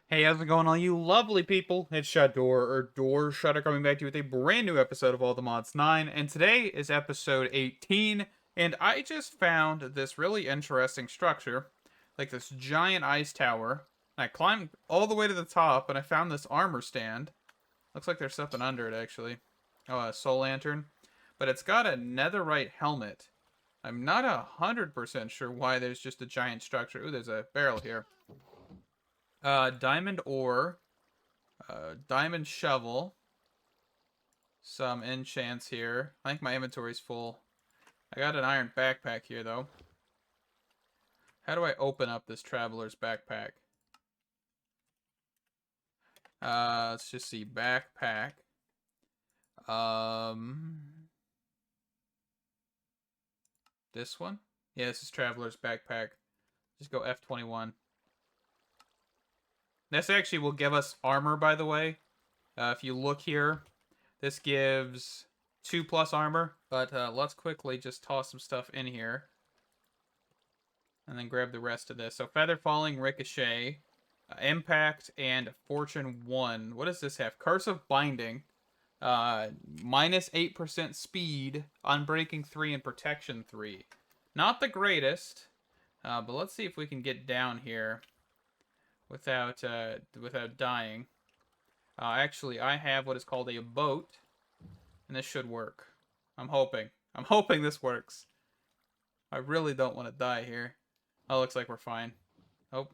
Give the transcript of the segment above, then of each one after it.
Hey, how's it going, all you lovely people? It's Shador, or Door Shutter, coming back to you with a brand new episode of All the Mods 9, and today is episode 18, and I just found this really interesting structure, like this giant ice tower. I climbed all the way to the top, and I found this armor stand. Looks like there's something under it, actually. Oh, a soul lantern. But it's got a netherite helmet. I'm not 100% sure why there's just a giant structure. Ooh, there's a barrel here. Diamond ore, diamond shovel, some enchants here. I think my inventory's full. I got an iron backpack here, though. How do I open up this traveler's backpack? Let's just see. Backpack. This one? Yeah, this is traveler's backpack. Just go F21. This actually will give us armor, by the way. If you look here, this gives 2+ armor. But let's quickly just toss some stuff in here. And then grab the rest of this. So Feather Falling, Ricochet, Impact, and Fortune 1. What does this have? Curse of Binding. Minus 8% speed, Unbreaking 3, and Protection 3. Not the greatest. But let's see if we can get down here without dying. Actually, I have what is called a boat. And this should work. I'm hoping. I'm hoping this works. I really don't want to die here. Oh, looks like we're fine. Oh.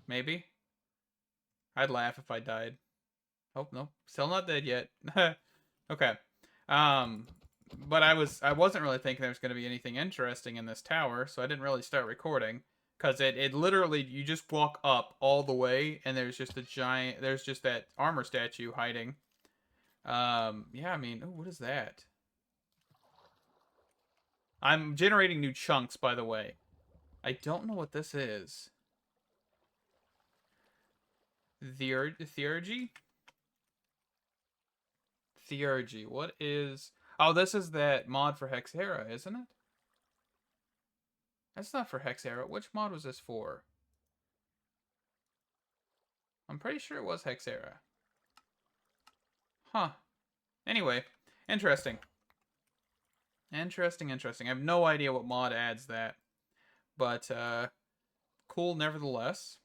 Maybe? I'd laugh if I died. Oh, no. Still not dead yet. Okay. But I wasn't really thinking there was going to be anything interesting in this tower, so I didn't really start recording. Because it literally, you just walk up all the way, and there's just there's just that armor statue hiding. Yeah, I mean, ooh, what is that? I'm generating new chunks, by the way. I don't know what this is. Theurgy? Theurgy. What is... Oh, this is that mod for Hexera, isn't it? That's not for Hexera. Which mod was this for? I'm pretty sure it was Hexera. Huh. Anyway, interesting. Interesting. I have no idea what mod adds that. But, cool nevertheless.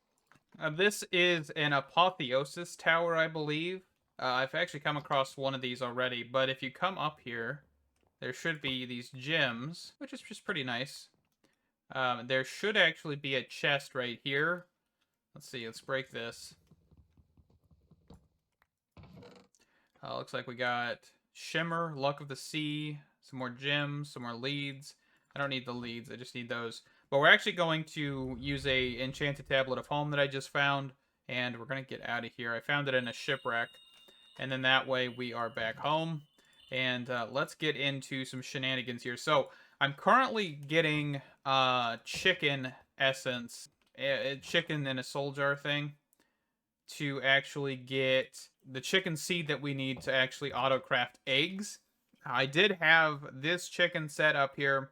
This is an Apotheosis tower, I believe. I've actually come across one of these already, but if you come up here, there should be these gems, which is just pretty nice. There should actually be a chest right here. Let's see, let's break this. Looks like we got Shimmer, Luck of the Sea, some more gems, some more leads. I don't need the leads, I just need those. But we're actually going to use a enchanted tablet of home that I just found, and we're going to get out of here. I found it in a shipwreck, and then that way we are back home. And let's get into some shenanigans here. So I'm currently getting chicken essence, chicken in a soul jar thing, to actually get the chicken seed that we need to actually auto-craft eggs. I did have this chicken set up here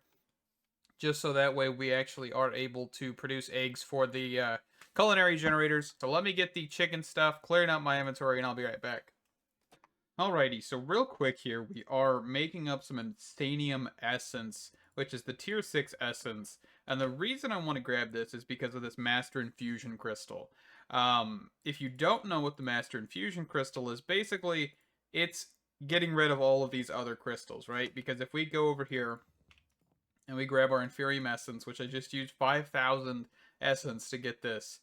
just so that way we actually are able to produce eggs for the culinary generators. So let me get the chicken stuff, clearing out my inventory, and I'll be right back. Alrighty, so real quick here, we are making up some Insanium Essence, which is the tier 6 essence. And the reason I want to grab this is because of this Master Infusion Crystal. If you don't know what the Master Infusion Crystal is, basically, it's getting rid of all of these other crystals, right? Because if we go over here and we grab our Inferium Essence, which I just used 5,000 essence to get this,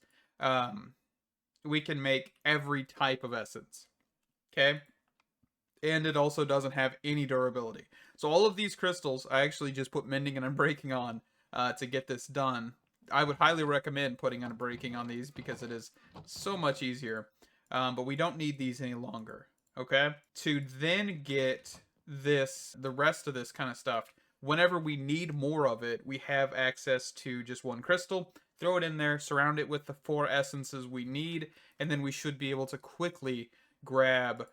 we can make every type of essence, okay? And it also doesn't have any durability. So all of these crystals, I actually just put Mending and Unbreaking on to get this done. I would highly recommend putting Unbreaking on these because it is so much easier. But we don't need these any longer, okay? To then get this, the rest of this kind of stuff, whenever we need more of it, we have access to just one crystal. Throw it in there, surround it with the 4 essences we need, and then we should be able to quickly grab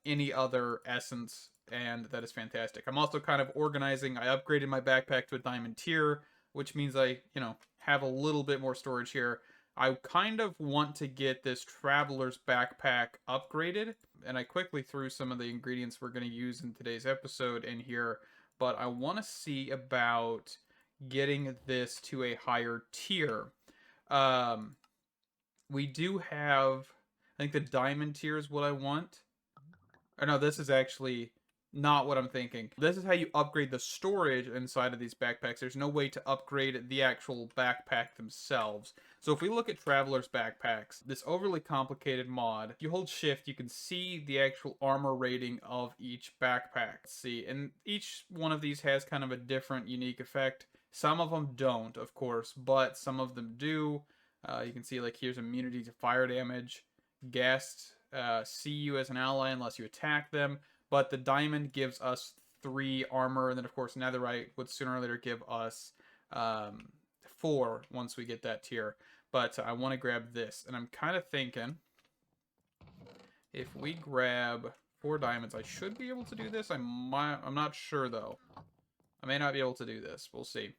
any other essence, and that is fantastic. I'm also kind of organizing. I upgraded my backpack to a diamond tier, which means I, have a little bit more storage here. I kind of want to get this traveler's backpack upgraded, and I quickly threw some of the ingredients we're going to use in today's episode in here, but I want to see about getting this to a higher tier. Um, we do have, I think the diamond tier is what I want. Or no, this is actually not what I'm thinking. This is how you upgrade the storage inside of these backpacks. There's no way to upgrade the actual backpack themselves. So if we look at Traveler's Backpacks, this overly complicated mod, if you hold shift, you can see the actual armor rating of each backpack. Let's see, and each one of these has kind of a different unique effect. Some of them don't, of course, but some of them do. You can see like here's immunity to fire damage, guests see you as an ally unless you attack them. But the diamond gives us 3 armor, and then of course netherite would sooner or later give us 4 once we get that tier. But I want to grab this, and I'm kind of thinking if we grab 4 diamonds, I should be able to do this. I'm not sure though. I may not be able to do this. We'll see.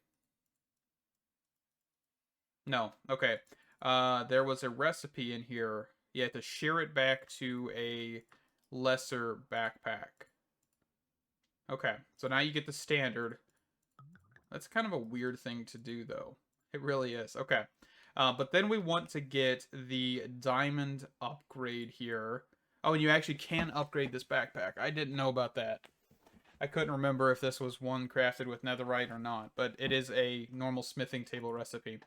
No. Okay. There was a recipe in here. You have to shear it back to a lesser backpack. Okay, so now you get the standard. That's kind of a weird thing to do, though. It really is. Okay. But then we want to get the diamond upgrade here. Oh, and you actually can upgrade this backpack. I didn't know about that. I couldn't remember if this was one crafted with netherite or not, but it is a normal smithing table recipe.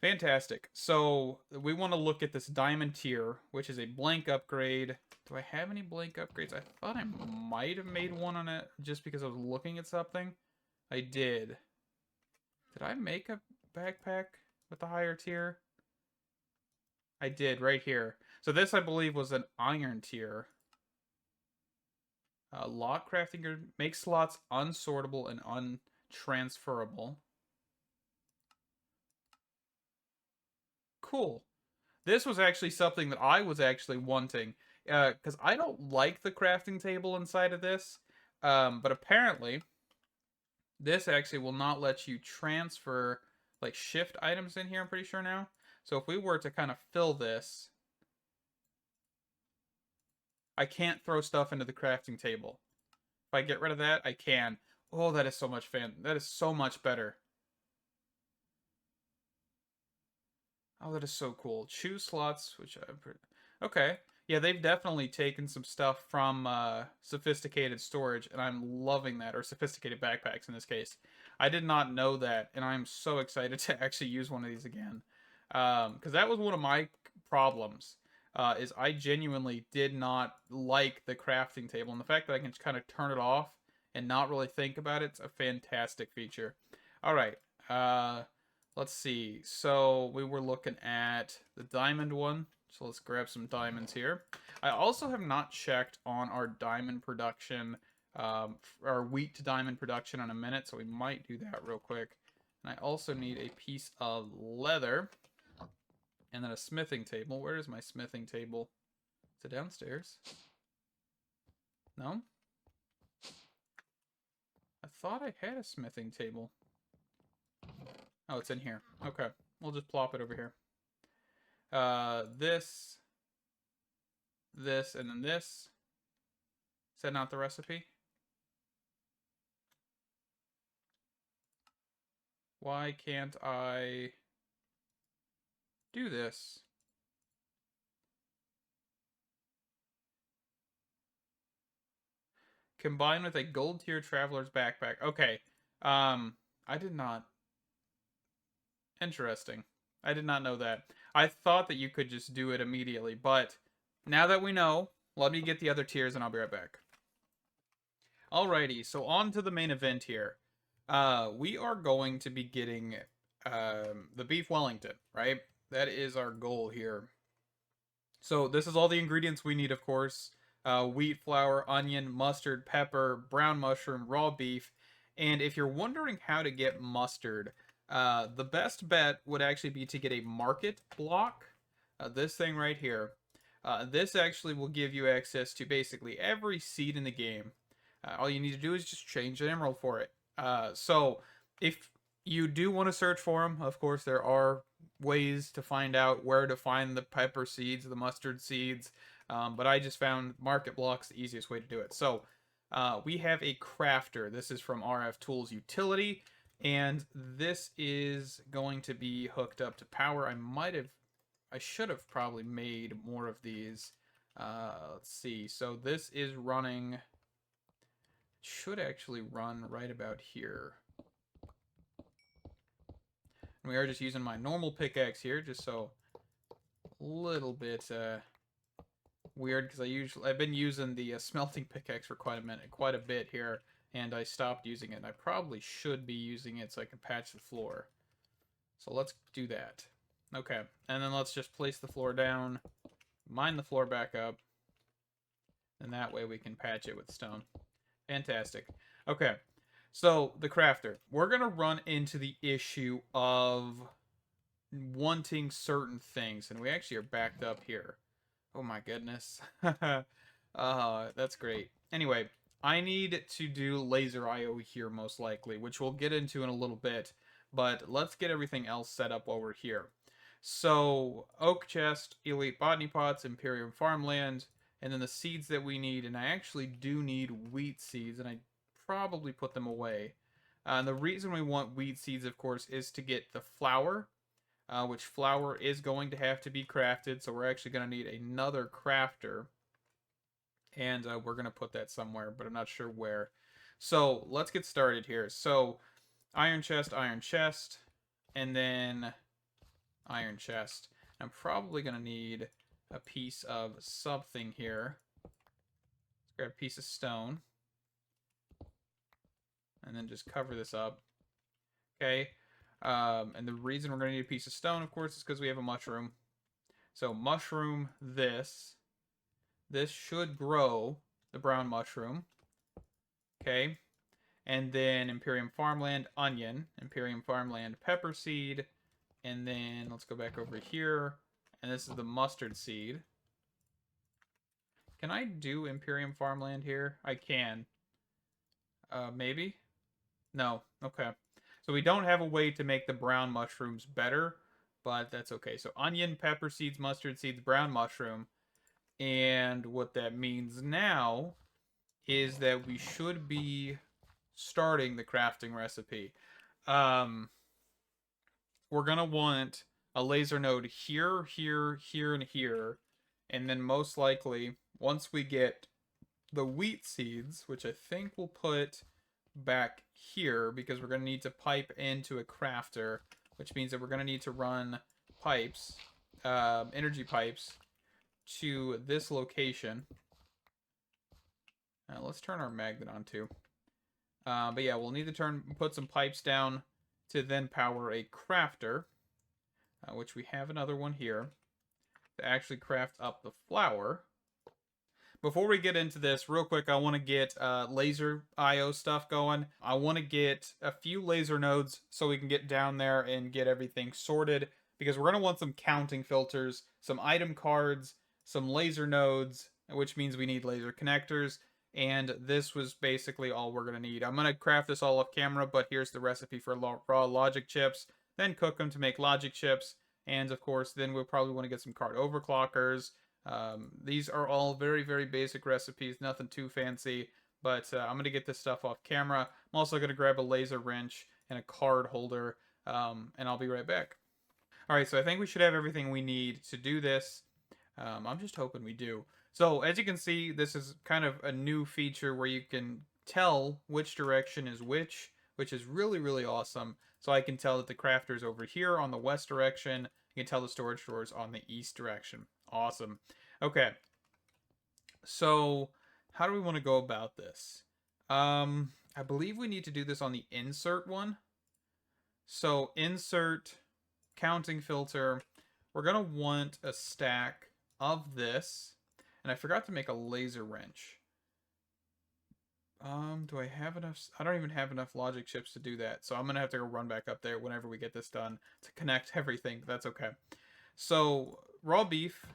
Fantastic. So we want to look at this diamond tier, which is a blank upgrade. Do I have any blank upgrades? I thought I might have made one on it just because I was looking at something. I did. Did I make a backpack with the higher tier? I did, right here. So this, I believe, was an iron tier. Lock crafting makes slots unsortable and untransferable. Cool. This was actually something that I was actually wanting, because I don't like the crafting table inside of this, but apparently this actually will not let you transfer like shift items in here, I'm pretty sure now. So if we were to kind of fill this, I can't throw stuff into the crafting table. If I get rid of that, I can. Oh, that is so much that is so much better. Oh, that is so cool. Choose slots, which okay. Yeah, they've definitely taken some stuff from sophisticated storage, and I'm loving that, or sophisticated backpacks in this case. I did not know that, and I'm so excited to actually use one of these again. Because that was one of my problems, is I genuinely did not like the crafting table, and the fact that I can just kind of turn it off and not really think about it's a fantastic feature. All right. Let's see. So we were looking at the diamond one. So let's grab some diamonds here. I also have not checked on our diamond production, our wheat to diamond production in a minute, so we might do that real quick. And I also need a piece of leather and then a smithing table. Where is my smithing table? Is it downstairs? No? I thought I had a smithing table. Oh, it's in here. Okay. We'll just plop it over here. This, and then this. Is that not the recipe? Why can't I do this? Combined with a gold tier traveler's backpack. Okay. I did not. Interesting. I did not know that. I thought that you could just do it immediately, but now that we know, let me get the other tiers and I'll be right back. Alrighty, so on to the main event here. We are going to be getting the Beef Wellington, right? That is our goal here. So this is all the ingredients we need, of course. Wheat flour, onion, mustard, pepper, brown mushroom, raw beef. And if you're wondering how to get mustard, the best bet would actually be to get a market block. This thing right here. This actually will give you access to basically every seed in the game. All you need to do is just change an emerald for it. So if you do want to search for them, of course there are ways to find out where to find the pepper seeds, the mustard seeds, but I just found market blocks the easiest way to do it. So we have a crafter. This is from RF Tools Utility, and this is going to be hooked up to power. I should have probably made more of these. Let's see. So this is running, should actually run right about here. And we are just using my normal pickaxe here, just so a little bit weird, because I've been using the smelting pickaxe for quite a bit here, and I stopped using it. And I probably should be using it so I can patch the floor. So let's do that. Okay, and then let's just place the floor down, mine the floor back up, and that way we can patch it with stone. Fantastic. Okay, so the crafter. We're gonna run into the issue of wanting certain things, and we actually are backed up here. Oh my goodness. That's great. Anyway, I need to do laser IO here most likely, which we'll get into in a little bit, but let's get everything else set up while we're here. So, oak chest, elite botany pots, Imperium farmland, and then the seeds that we need, and I actually do need wheat seeds, and I probably put them away. And the reason we want wheat seeds, of course, is to get the flour, which flour is going to have to be crafted, so we're actually going to need another crafter, and we're going to put that somewhere, but I'm not sure where. So let's get started here. So iron chest, and then iron chest. I'm probably going to need a piece of something here. Let's grab a piece of stone, and then just cover this up. Okay. And the reason we're going to need a piece of stone, of course, is because we have a mushroom. So mushroom this. This should grow the brown mushroom. Okay. And then Imperium farmland, onion. Imperium farmland, pepper seed. And then let's go back over here. And this is the mustard seed. Can I do Imperium farmland here? I can. Maybe? No. Okay. So we don't have a way to make the brown mushrooms better, but that's okay. So onion, pepper seeds, mustard seeds, brown mushroom. And what that means now is that we should be starting the crafting recipe. We're going to want a laser node here, here, here, and here. And then most likely, once we get the wheat seeds, which I think we'll put back here, because we're going to need to pipe into a crafter, which means that we're going to need to run pipes, energy pipes, to this location. Let's turn our magnet on too. But yeah, we'll need to put some pipes down to then power a crafter, which we have another one here, to actually craft up the flour. Before we get into this, real quick, I want to get laser IO stuff going. I want to get a few laser nodes so we can get down there and get everything sorted, because we're going to want some counting filters, some item cards, some laser nodes, which means we need laser connectors, and this was basically all we're going to need. I'm going to craft this all off camera, but here's the recipe for raw logic chips, then cook them to make logic chips, and of course, then we'll probably want to get some card overclockers. These are all very, very basic recipes, nothing too fancy, but I'm going to get this stuff off camera. I'm also going to grab a laser wrench and a card holder, and I'll be right back. Alright, so I think we should have everything we need to do this. I'm just hoping we do. So, as you can see, this is kind of a new feature where you can tell which direction is which is really, really awesome. So I can tell that the crafter is over here on the west direction. You can tell the storage drawer is on the east direction. Awesome. Okay. So, how do we want to go about this? I believe we need to do this on the insert one. So, insert, counting filter. We're going to want a stack of this. And I forgot to make a laser wrench. Do I have enough? I don't even have enough logic chips to do that. So I'm going to have to go run back up there whenever we get this done to connect everything. But that's okay. So, raw beef.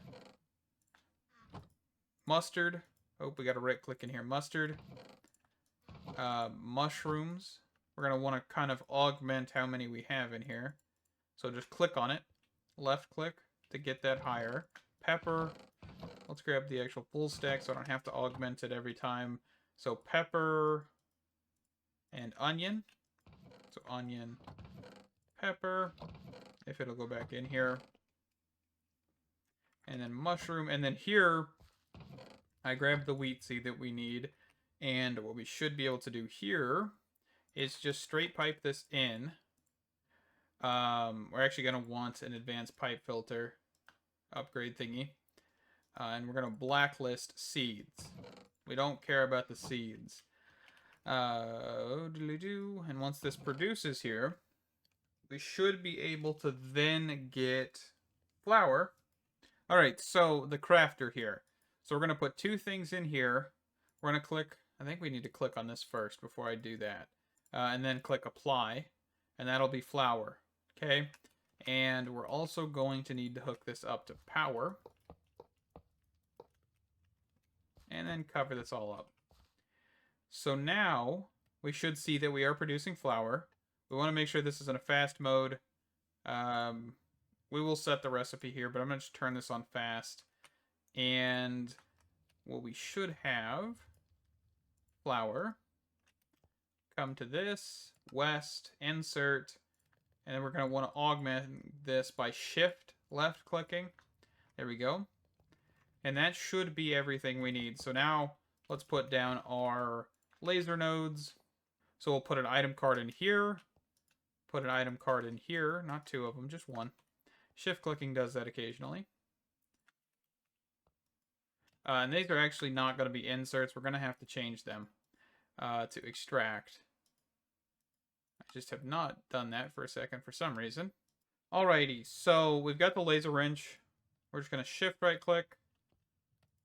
Mustard. Oh, we got to right click in here. Mustard. Mushrooms. We're going to want to kind of augment how many we have in here. So just click on it. left click to get that higher. Pepper. Let's grab the actual full stack so I don't have to augment it every time. So pepper and onion. So onion, pepper, if it'll go back in here. And then mushroom. And then here, I grabbed the wheat seed that we need. And what we should be able to do here is just straight pipe this in. We're actually going to want an advanced pipe filter upgrade thingy. And we're going to blacklist seeds. We don't care about the seeds. And once this produces here, we should be able to then get flour. All right, so the crafter here. So we're going to put two things in here. We're going to click, I think we need to click on this first before I do that. And then click apply, and that'll be flour. Okay, and we're also going to need to hook this up to power. And then cover this all up. So now we should see that we are producing flour. We want to make sure this is in a fast mode. We will set the recipe here, but I'm going to just turn this on fast. And what we should have, flour, come to this, west, insert, and then we're going to want to augment this by shift left clicking. There we go. And that should be everything we need. So now let's put down our laser nodes. So we'll put an item card in here, put an item card in here, not two of them, just one. Shift clicking does that occasionally. And these are actually not going to be inserts. We're going to have to change them to extract. I just have not done that for a second for some reason. Alrighty, so we've got the laser wrench. We're just going to shift right click.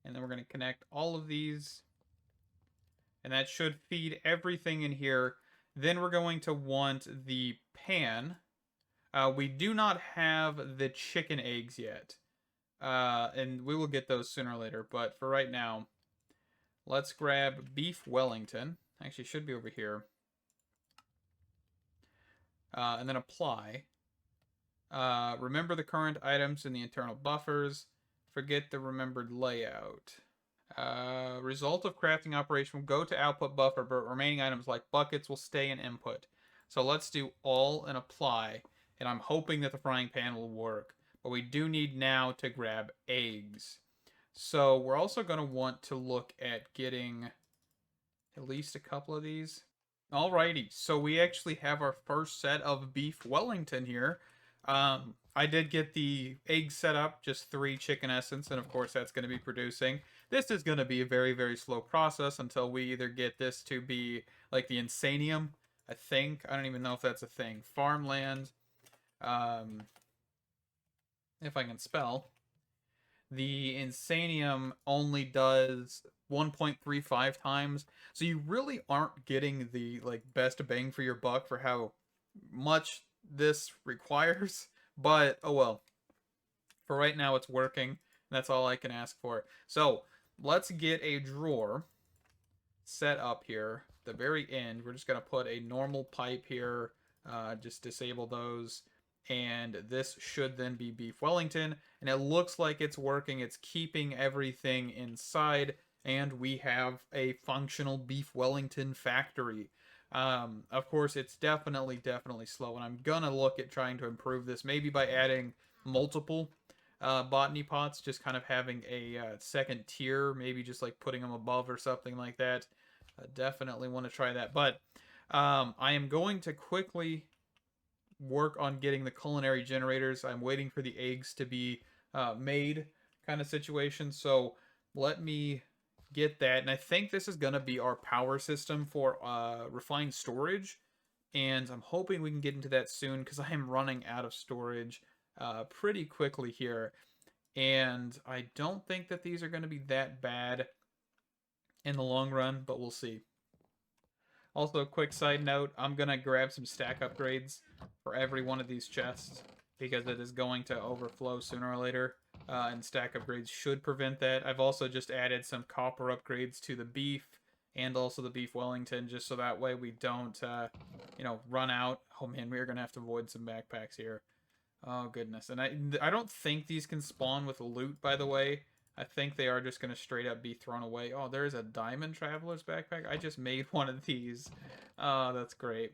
And then we're going to connect all of these. And that should feed everything in here. Then we're going to want the pan. We do not have the chicken eggs yet. And we will get those sooner or later. But for right now, let's grab Beef Wellington. Actually, it should be over here. And then apply. Remember the current items in the internal buffers. Forget the remembered layout. Result of crafting operation will go to output buffer, but remaining items like buckets will stay in input. So let's do all and apply. And I'm hoping that the frying pan will work. But we do need now to grab eggs. So we're also going to want to look at getting at least a couple of these. Alrighty, so we actually have our first set of Beef Wellington here. I did get the eggs set up, just 3 chicken essence, and of course that's going to be producing. This is going to be a very, very slow process until we either get this to be like the Insanium, I think. I don't even know if that's a thing. Farmland, if I can spell. The Insanium only does 1.35 times, so you really aren't getting the like best bang for your buck for how much this requires. But oh well, for right now it's working. That's all I can ask for. So let's get a drawer set up here. At the very end, we're just gonna put a normal pipe here. Just disable those. And this should then be Beef Wellington. And it looks like it's working. It's keeping everything inside. And we have a functional Beef Wellington factory. Of course, it's definitely slow. And I'm going to look at trying to improve this. Maybe by adding multiple botany pots. Just kind of having a second tier. Maybe just like putting them above or something like that. I definitely want to try that. But I am going to quickly work on getting the culinary generators. I'm waiting for the eggs to be made kind of situation. So let me get that. And I think this is going to be our power system for refined storage. And I'm hoping we can get into that soon because I am running out of storage pretty quickly here. And I don't think that these are going to be that bad in the long run, but we'll see. Also, a quick side note, I'm going to grab some stack upgrades for every one of these chests because it is going to overflow sooner or later, and stack upgrades should prevent that. I've also just added some copper upgrades to the beef and also the Beef Wellington just so that way we don't, run out. Oh man, we are going to have to avoid some backpacks here. Oh goodness, and I don't think these can spawn with loot. By the way, I think they are just gonna straight up be thrown away. Oh, there is a diamond traveler's backpack. I just made one of these. Oh, that's great.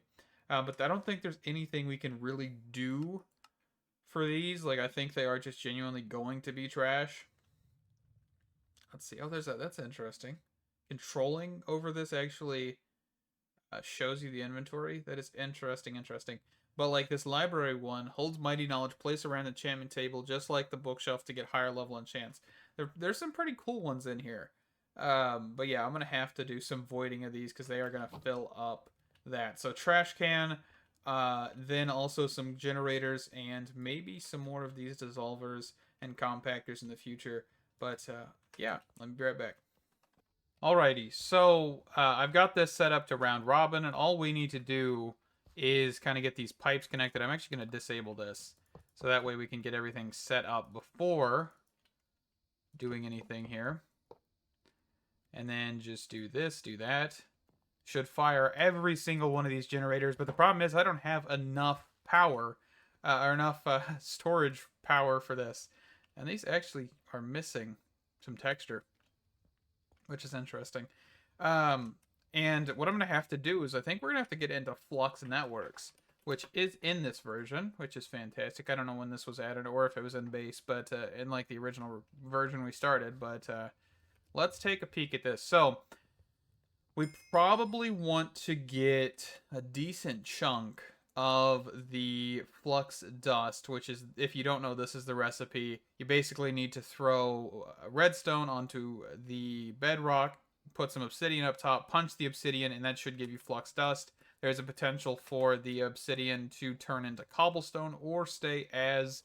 But I don't think there's anything we can really do for these. Like I think they are just genuinely going to be trash. Let's see. Oh, there's that. That's interesting. Controlling over this actually shows you the inventory. That is interesting, interesting. But like this library one holds mighty knowledge, place around the enchantment table, just like the bookshelf to get higher level enchants. There's some pretty cool ones in here. But yeah, I'm gonna have to do some voiding of these because they are gonna fill up that. So trash can, then also some generators and maybe some more of these dissolvers and compactors in the future. But yeah, let me be right back. Alrighty, so I've got this set up to round robin, and all we need to do is kind of get these pipes connected. I'm actually going to disable this, so that way we can get everything set up before doing anything here. And then just do this, do that. Should fire every single one of these generators, but the problem is I don't have enough power, or enough storage power for this. And these actually are missing some texture, which is interesting. Um, and what I'm going to have to do is I think we're going to have to get into Flux Networks, which is in this version, which is fantastic. I don't know when this was added or if it was in base, but in like the original version we started. But let's take a peek at this. So we probably want to get a decent chunk of the flux dust, which is, if you don't know, this is the recipe. You basically need to throw redstone onto the bedrock, put some obsidian up top, punch the obsidian, and that should give you flux dust. There's a potential for the obsidian to turn into cobblestone or stay as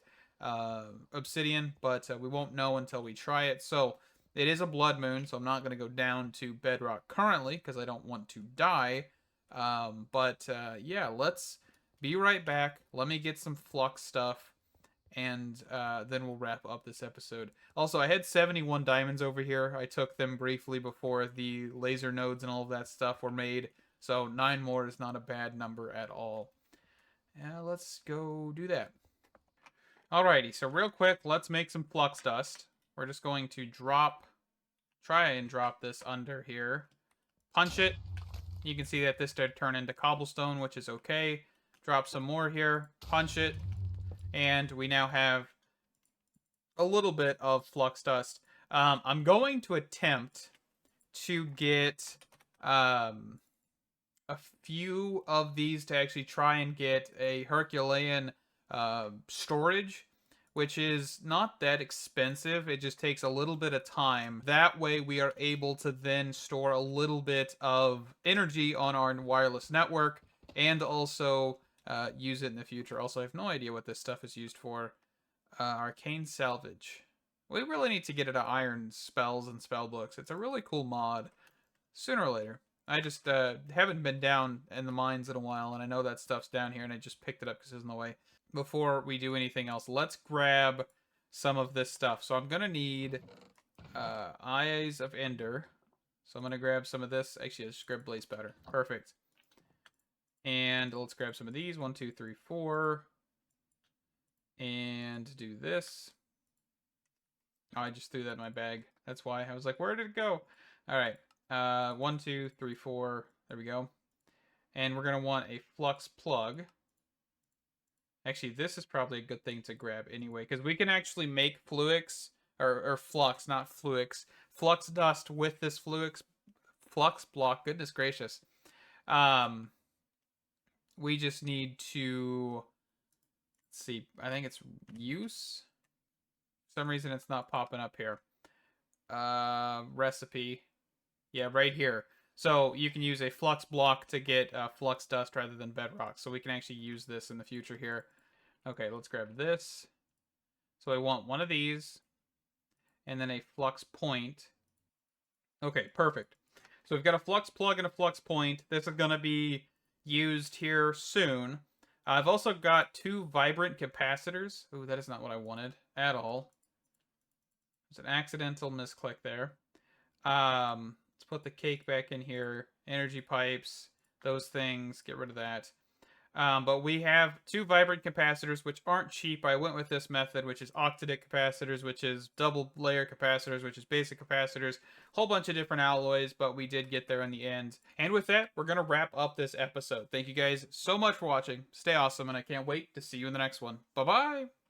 obsidian, but we won't know until we try it. So it is a blood moon, so I'm not going to go down to bedrock currently because I don't want to die. But yeah, let's be right back. Let me get some flux stuff, and then we'll wrap up this episode. Also, I had 71 diamonds over here. I took them briefly before the laser nodes and all of that stuff were made. So 9 more is not a bad number at all. Let's go do that. Alrighty, so real quick, let's make some flux dust. We're just going to try and drop this under here. Punch it. You can see that this did turn into cobblestone, which is okay. Drop some more here. Punch it. And we now have a little bit of flux dust. I'm going to attempt to get a few of these to actually try and get a Herculean storage, which is not that expensive. It just takes a little bit of time. That way we are able to then store a little bit of energy on our wireless network and also use it in the future. Also, I have no idea what this stuff is used for. Arcane salvage. We really need to get into iron spells and spell books. It's a really cool mod. Sooner or later. I just haven't been down in the mines in a while, and I know that stuff's down here, and I just picked it up because it's in the way. Before we do anything else, let's grab some of this stuff. So I'm going to need Eyes of Ender. So I'm going to grab some of this. Actually, let's grab Blaze Powder. Perfect. And let's grab some of these. 1, 2, 3, 4. And do this. Oh, I just threw that in my bag. That's why. I was like, where did it go? All right. 1, 2, 3, 4. There we go. And we're going to want a flux plug. Actually, this is probably a good thing to grab anyway, because we can actually make fluix, or flux, not fluix, flux dust with this flux block. Goodness gracious. We just need to, let's see, I think it's use. For some reason it's not popping up here. Recipe. Yeah, right here. So you can use a flux block to get flux dust rather than bedrock. So we can actually use this in the future here. Okay, let's grab this. So I want one of these and then a flux point. Okay, perfect. So we've got a flux plug and a flux point. This is going to be used here soon. I've also got 2 vibrant capacitors. Ooh, that is not what I wanted at all. There's an accidental misclick there. Let's put the cake back in here. Energy pipes, those things, get rid of that. But we have 2 vibrant capacitors, which aren't cheap. I went with this method, which is octadic capacitors, which is double layer capacitors, which is basic capacitors, whole bunch of different alloys, but we did get there in the end. And with that, we're going to wrap up this episode. Thank you guys so much for watching. Stay awesome, and I can't wait to see you in the next one. Bye-bye!